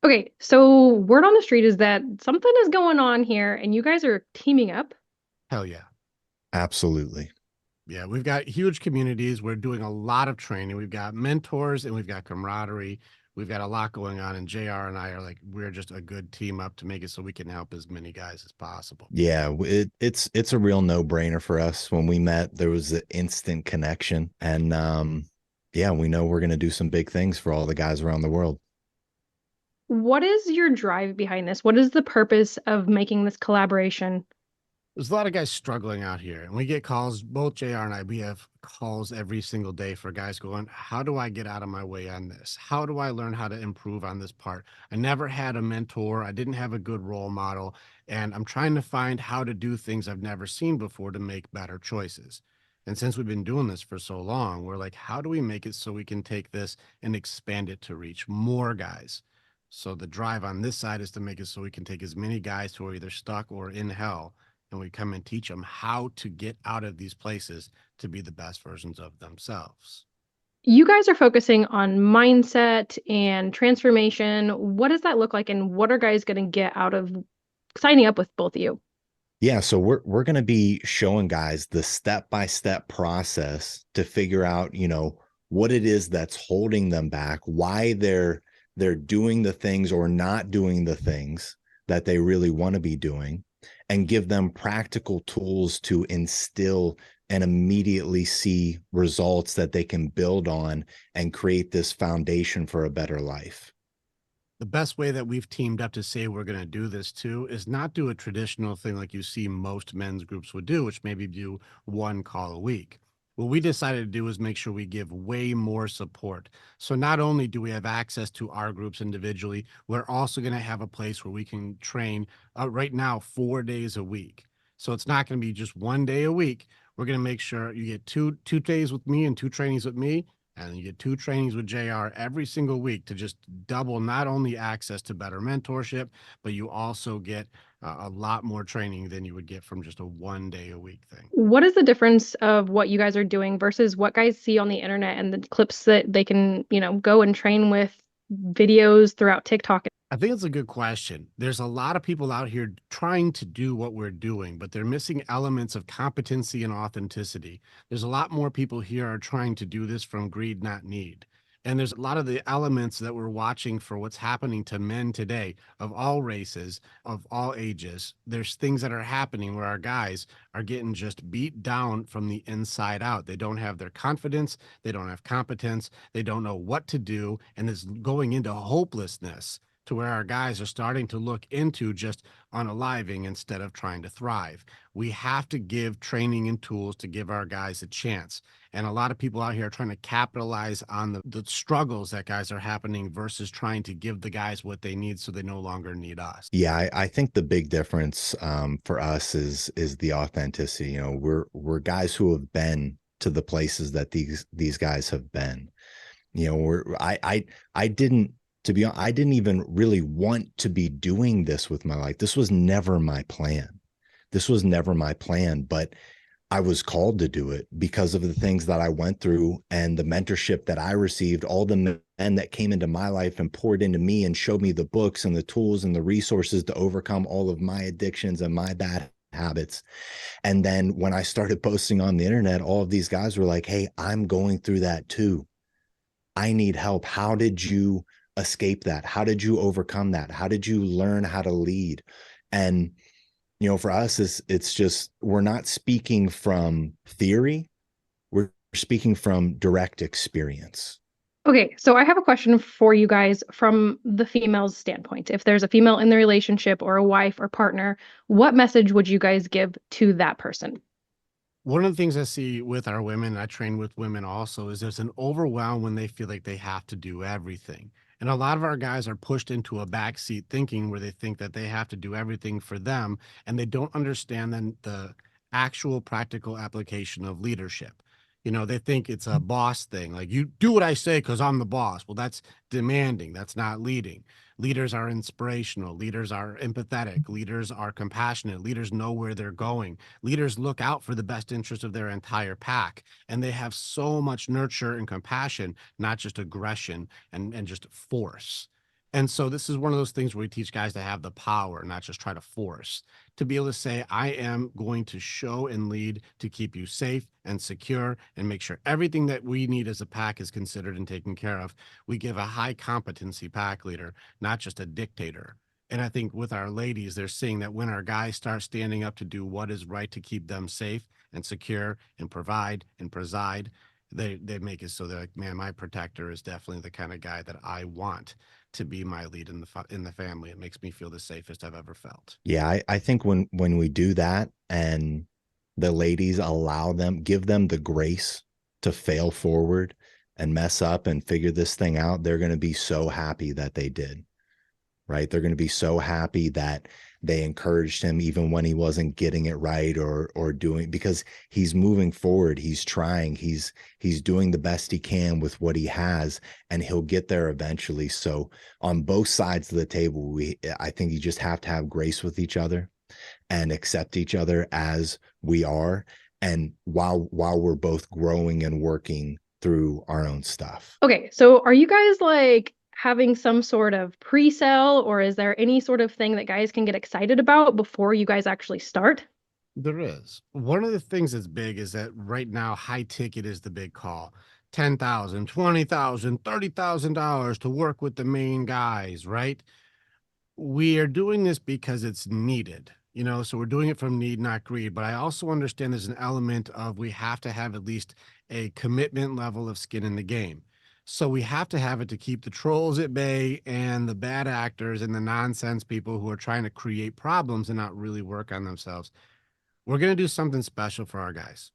Okay, so word on the street is that something is going on here and you guys are teaming up. Hell yeah. Absolutely. Yeah, we've got huge communities. We're doing a lot of training. We've got mentors and we've got camaraderie. We've got a lot going on. And JR and I are like, we're just a good team up to make it so we can help as many guys as possible. Yeah, it's a real no-brainer for us. When we met, there was an instant connection. And yeah, we know we're gonna do some big things for all the guys around the world. What is your drive behind this? What is the purpose of making this collaboration? There's a lot of guys struggling out here, and we get calls. Both JR and I, we have calls every single day for guys going, how do I get out of my way on this? How do I learn how to improve on this part? I never had a mentor. I didn't have a good role model, and I'm trying to find how to do things I've never seen before to make better choices. And since we've been doing this for so long, we're like, how do we make it so we can take this and expand it to reach more guys? So the drive on this side is to make it so we can take as many guys who are either stuck or in hell, and we come and teach them how to get out of these places to be the best versions of themselves. You guys are focusing on mindset and transformation. What does that look like, and what are guys going to get out of signing up with both of you? Yeah, so we're going to be showing guys the step-by-step process to figure out, what it is that's holding them back, why they're doing the things or not doing the things that they really want to be doing, and give them practical tools to instill and immediately see results that they can build on and create this foundation for a better life. The best way that we've teamed up to say we're going to do this too is not do a traditional thing like you see most men's groups would do, which maybe do one call a week. What we decided to do is make sure we give way more support. So not only do we have access to our groups individually, we're also going to have a place where we can train right now 4 days a week. So it's not going to be just one day a week. We're going to make sure you get two days with me and two trainings with me, and you get two trainings with JR every single week to just double not only access to better mentorship, but you also get a lot more training than you would get from just a 1 day a week thing. What is the difference of what you guys are doing versus what guys see on the internet and the clips that they can, go and train with videos throughout TikTok? I think it's a good question. There's a lot of people out here trying to do what we're doing, but they're missing elements of competency and authenticity. There's a lot more people here are trying to do this from greed, not need. And there's a lot of the elements that we're watching for what's happening to men today of all races, of all ages. There's things that are happening where our guys are getting just beat down from the inside out. They don't have their confidence, they don't have competence, they don't know what to do, and it's going into hopelessness to where our guys are starting to look into just unaliving instead of trying to thrive. We have to give training and tools to give our guys a chance. And a lot of people out here are trying to capitalize on the struggles that guys are happening versus trying to give the guys what they need so they no longer need us. Yeah, I think the big difference for us is the authenticity. We're guys who have been to the places that these guys have been. I didn't, to be honest, I didn't even really want to be doing this with my life. This was never my plan. This was never my plan, but I was called to do it because of the things that I went through and the mentorship that I received, all the men that came into my life and poured into me and showed me the books and the tools and the resources to overcome all of my addictions and my bad habits. And then when I started posting on the internet, all of these guys were like, hey, I'm going through that too. I need help. How did you escape that? How did you overcome that? How did you learn how to lead? And for us, it's just we're not speaking from theory. We're speaking from direct experience. Okay, so I have a question for you guys from the female's standpoint. If there's a female in the relationship or a wife or partner, what message would you guys give to that person? One of the things I see with our women, I train with women also, is there's an overwhelm when they feel like they have to do everything. And a lot of our guys are pushed into a backseat thinking where they think that they have to do everything for them, and they don't understand then the actual practical application of leadership. They think it's a boss thing, like you do what I say because I'm the boss. Well, that's demanding, that's not leading. Leaders are inspirational, leaders are empathetic, leaders are compassionate, leaders know where they're going. Leaders look out for the best interest of their entire pack, and they have so much nurture and compassion, not just aggression and just force. And so this is one of those things where we teach guys to have the power, not just try to force, to be able to say, I am going to show and lead to keep you safe and secure and make sure everything that we need as a pack is considered and taken care of. We give a high competency pack leader, not just a dictator. And I think with our ladies, they're seeing that when our guys start standing up to do what is right to keep them safe and secure and provide and preside, they make it so they're like, man, my protector is definitely the kind of guy that I want to be my lead in the family. It makes me feel the safest I've ever felt. Yeah, I think when we do that and the ladies allow them, give them the grace to fail forward and mess up and figure this thing out, they're going to be so happy that they did. Right? They're going to be so happy that they encouraged him even when he wasn't getting it right or doing, because he's moving forward, he's trying, he's doing the best he can with what he has, and he'll get there eventually. So on both sides of the table, I think you just have to have grace with each other and accept each other as we are, and while we're both growing and working through our own stuff. Okay, so are you guys like having some sort of pre-sale, or is there any sort of thing that guys can get excited about before you guys actually start? There is. One of the things that's big is that right now, high ticket is the big call. 10,000, 20,000, $30,000 to work with the main guys, right? We are doing this because it's needed, so we're doing it from need, not greed. But I also understand there's an element of we have to have at least a commitment level of skin in the game. So we have to have it to keep the trolls at bay and the bad actors and the nonsense people who are trying to create problems and not really work on themselves. We're going to do something special for our guys.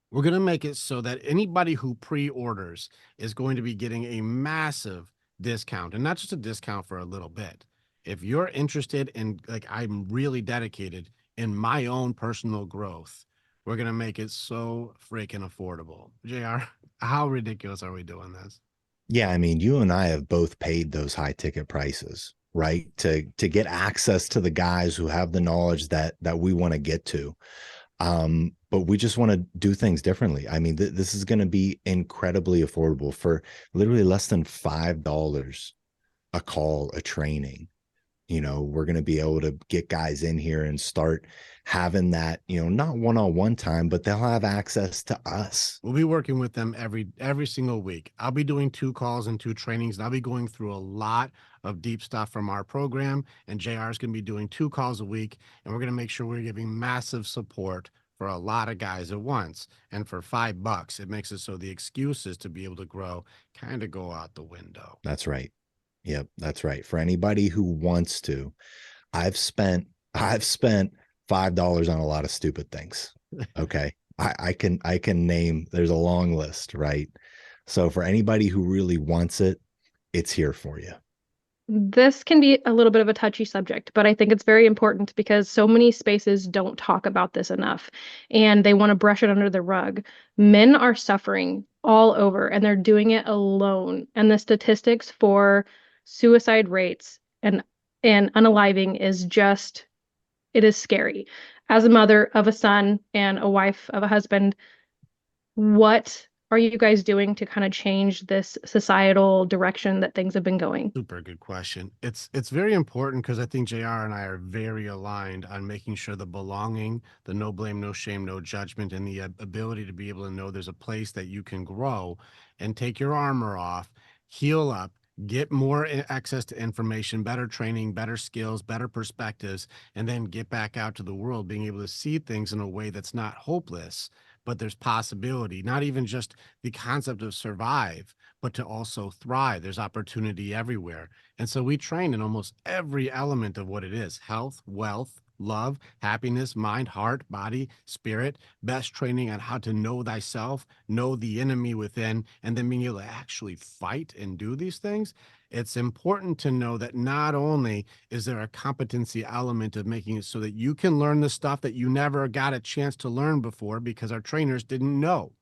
We're going to make it so that anybody who pre-orders is going to be getting a massive discount, and not just a discount for a little bit. If you're interested in, like, I'm really dedicated in my own personal growth, we're going to make it so freaking affordable. JR, how ridiculous are we doing this? Yeah, I mean, you and I have both paid those high ticket prices, right? To get access to the guys who have the knowledge that we want to get to. But we just want to do things differently. I mean, this is going to be incredibly affordable for literally less than $5 a call, a training. We're going to be able to get guys in here and start having that, not one-on-one time, but they'll have access to us. We'll be working with them every single week. I'll be doing 2 calls and 2 trainings, and I'll be going through a lot of deep stuff from our program. And JR is going to be doing 2 calls a week, and we're going to make sure we're giving massive support for a lot of guys at once. And for $5, it makes it so the excuses to be able to grow kind of go out the window. That's right. Yep, that's right. For anybody who wants to, I've spent $5 on a lot of stupid things. Okay. I can name, there's a long list, right? So for anybody who really wants it, it's here for you. This can be a little bit of a touchy subject, but I think it's very important because so many spaces don't talk about this enough and they want to brush it under the rug. Men are suffering all over and they're doing it alone. And the statistics for suicide rates and unaliving is just, it is scary. As a mother of a son and a wife of a husband, what are you guys doing to kind of change this societal direction that things have been going? Super good question. It's very important because I think JR and I are very aligned on making sure the belonging, the no blame, no shame, no judgment, and the ability to be able to know there's a place that you can grow and take your armor off, heal up, get more access to information, better training, better skills, better perspectives, and then get back out to the world, being able to see things in a way that's not hopeless, but there's possibility, not even just the concept of survive, but to also thrive. There's opportunity everywhere. And so we train in almost every element of what it is: health, wealth, love, happiness, mind, heart, body, spirit, best training on how to know thyself, know the enemy within, and then being able to actually fight and do these things. It's important to know that not only is there a competency element of making it so that you can learn the stuff that you never got a chance to learn before because our trainers didn't know.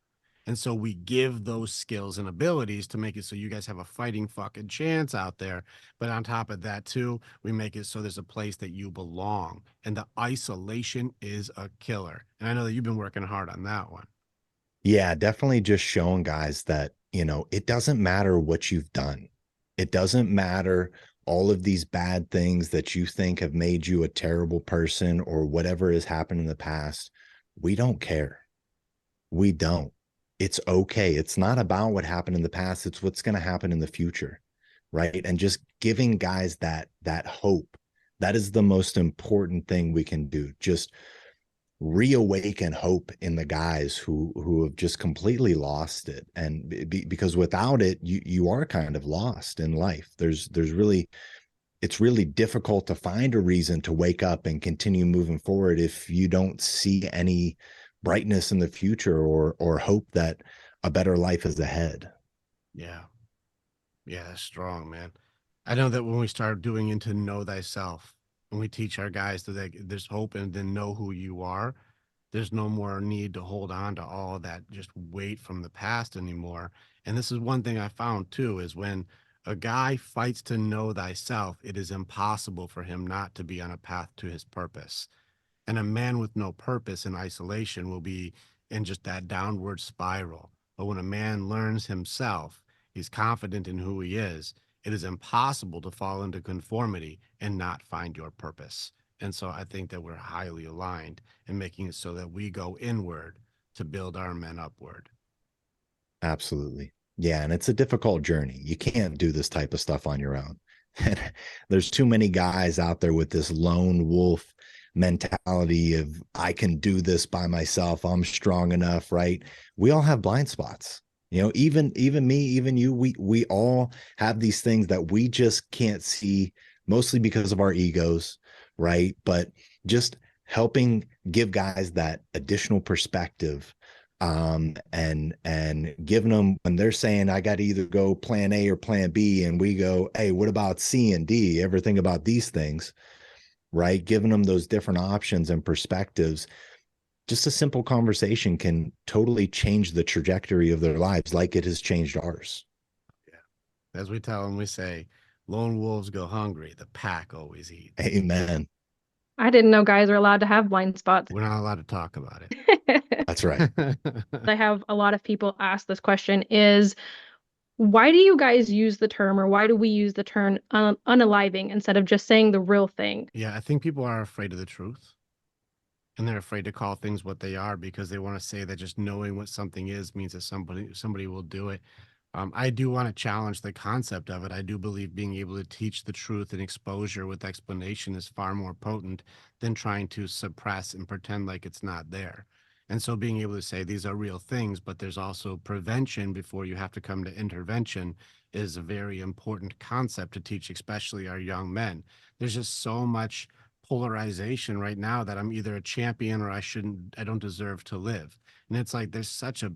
And so we give those skills and abilities to make it so you guys have a fighting fucking chance out there. But on top of that, too, we make it so there's a place that you belong. And the isolation is a killer. And I know that you've been working hard on that one. Yeah, definitely just showing guys that, it doesn't matter what you've done. It doesn't matter all of these bad things that you think have made you a terrible person or whatever has happened in the past. We don't care. We don't. It's okay. It's not about what happened in the past. It's what's going to happen in the future. Right. And just giving guys that hope. That is the most important thing we can do. Just reawaken hope in the guys who have just completely lost it, and because without it you are kind of lost in life. There's really, it's really difficult to find a reason to wake up and continue moving forward if you don't see any brightness in the future or hope that a better life is ahead. Yeah. Yeah, that's strong, man. I know that when we start doing into know thyself, when we teach our guys that there's hope and then know who you are, there's no more need to hold on to all that just weight from the past anymore. And this is one thing I found too, is when a guy fights to know thyself, it is impossible for him not to be on a path to his purpose. And a man with no purpose in isolation will be in just that downward spiral. But when a man learns himself, he's confident in who he is, it is impossible to fall into conformity and not find your purpose. And so I think that we're highly aligned in making it so that we go inward to build our men upward. Absolutely. Yeah, and it's a difficult journey. You can't do this type of stuff on your own. And there's too many guys out there with this lone wolf mentality of I can do this by myself. I'm strong enough, right? We all have blind spots. You know, even me, even you, we all have these things that we just can't see, mostly because of our egos, right? But just helping give guys that additional perspective, and giving them, when they're saying I got to either go plan A or plan B, and we go, hey, what about C and D? Everything about these things, right? Giving them those different options and perspectives. Just a simple conversation can totally change the trajectory of their lives, like it has changed ours. Yeah. As we tell them, we say, lone wolves go hungry, the pack always eats. Amen. I didn't know guys are allowed to have blind spots. We're not allowed to talk about That's right. it. I have a lot of people ask this question is why do you guys use the term, or why do we use the term unaliving instead of just saying the real thing? Yeah, I think people are afraid of the truth, and they're afraid to call things what they are because they want to say that just knowing what something is means that somebody will do it. I do want to challenge the concept of it. I do believe being able to teach the truth and exposure with explanation is far more potent than trying to suppress and pretend like it's not there. And so being able to say these are real things, but there's also prevention before you have to come to intervention is a very important concept to teach, especially our young men. There's just so much polarization right now that I'm either a champion or I don't deserve to live. And it's like there's such a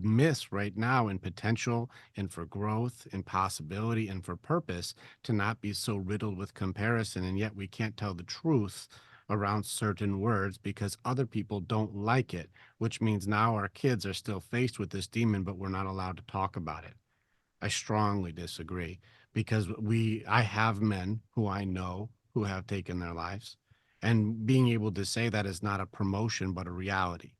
miss right now in potential and for growth and possibility and for purpose to not be so riddled with comparison. And yet we can't tell the truth around certain words because other people don't like it, which means now our kids are still faced with this demon, but we're not allowed to talk about it. I strongly disagree because I have men who I know who have taken their lives, and being able to say that is not a promotion, but a reality.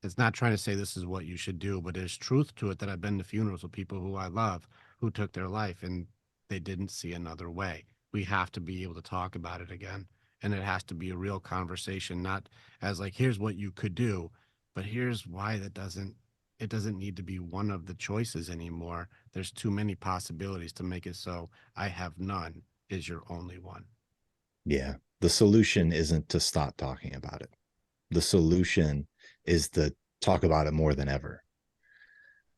It's not trying to say this is what you should do, but there's truth to it that I've been to funerals with people who I love who took their life and they didn't see another way. We have to be able to talk about it again. And it has to be a real conversation, not as like, here's what you could do, but here's why it doesn't need to be one of the choices anymore. There's too many possibilities to make it so I have none is your only one. Yeah. The solution isn't to stop talking about it. The solution is to talk about it more than ever.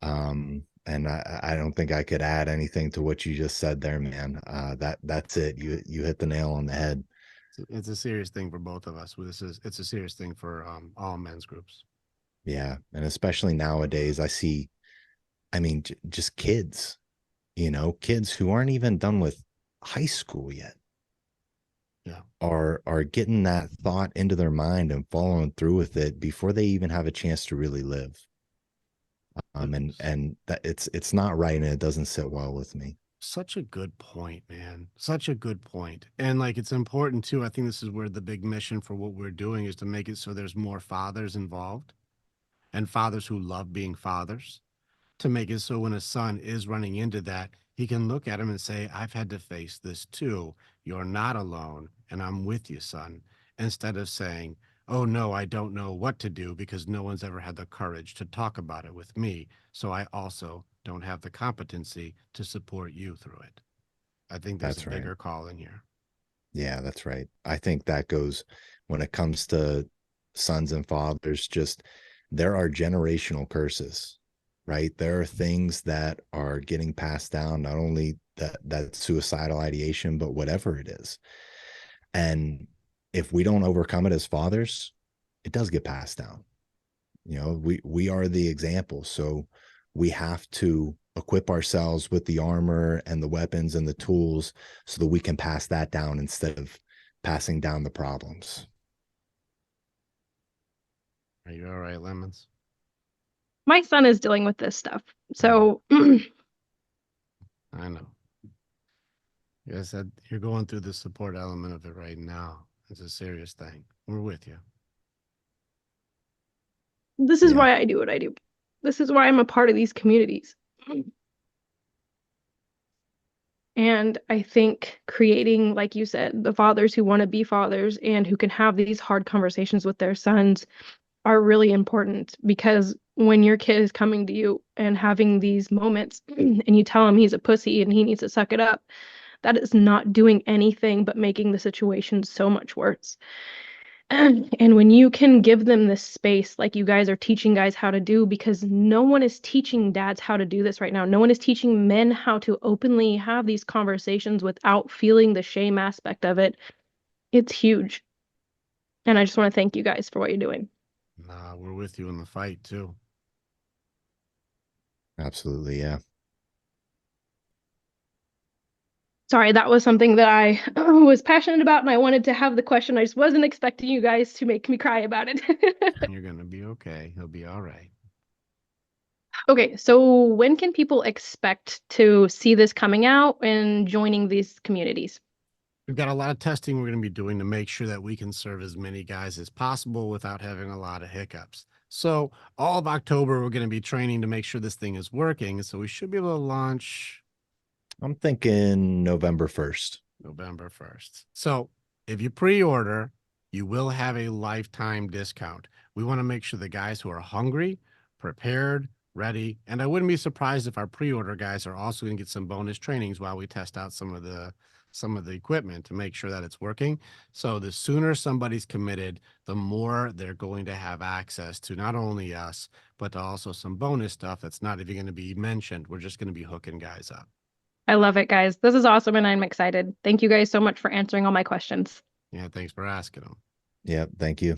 And I don't think I could add anything to what you just said there, man. That's it. You hit the nail on the head. It's a serious thing for both of us. It's a serious thing for all men's groups. Yeah. And especially nowadays, I mean, just kids, kids who aren't even done with high school yet Yeah. are getting that thought into their mind and following through with it before they even have a chance to really live. And that it's not right, and it doesn't sit well with me. Such a good point, man. Such a good point. And like it's important too. I think this is where the big mission for what we're doing is to make it so there's more fathers involved and fathers who love being fathers. to make it so when a son is running into that, he can look at him and say, I've had to face this too. You're not alone, and I'm with you, son. Instead of saying, oh no, I don't know what to do because no one's ever had the courage to talk about it with me. So I also don't have the competency to support you through it. I think there's a That's right. bigger call in here. Yeah, that's right. I think that goes when it comes to sons and fathers, just there are generational curses, right? There are things that are getting passed down, not only that suicidal ideation, but whatever it is. And if we don't overcome it as fathers, it does get passed down. You know, we are the example. So we have to equip ourselves with the armor and the weapons and the tools so that we can pass that down instead of passing down the problems. Are you all right, Lemons? My son is dealing with this stuff. So I know. You said you're going through the support element of it right now. It's a serious thing. We're with you. this is Yeah. why I do what I do. This is why I'm a part of these communities. And I think creating, like you said, the fathers who want to be fathers and who can have these hard conversations with their sons are really important, because when your kid is coming to you and having these moments and you tell him he's a pussy and he needs to suck it up, that is not doing anything but making the situation so much worse. And when you can give them this space, like you guys are teaching guys how to do, because no one is teaching dads how to do this right now. No one is teaching men how to openly have these conversations without feeling the shame aspect of it. It's huge. And I just want to thank you guys for what you're doing. Nah, we're with you in the fight too. Absolutely. Yeah. Sorry, that was something that I was passionate about and I wanted to have the question. I just wasn't expecting you guys to make me cry about it. You're going to be okay. He'll be all right. Okay, so when can people expect to see this coming out and joining these communities? We've got a lot of testing we're going to be doing to make sure that we can serve as many guys as possible without having a lot of hiccups. So all of October, we're going to be training to make sure this thing is working. So we should be able to launch I'm thinking November 1st. November 1st. So if you pre-order, you will have a lifetime discount. We want to make sure the guys who are hungry, prepared, ready, and I wouldn't be surprised if our pre-order guys are also going to get some bonus trainings while we test out some of the equipment to make sure that it's working. So the sooner somebody's committed, the more they're going to have access to not only us, but to also some bonus stuff that's not even going to be mentioned. We're just going to be hooking guys up. I love it, guys. This is awesome and I'm excited. Thank you guys so much for answering all my questions. Yeah, thanks for asking them. Yeah. Thank you.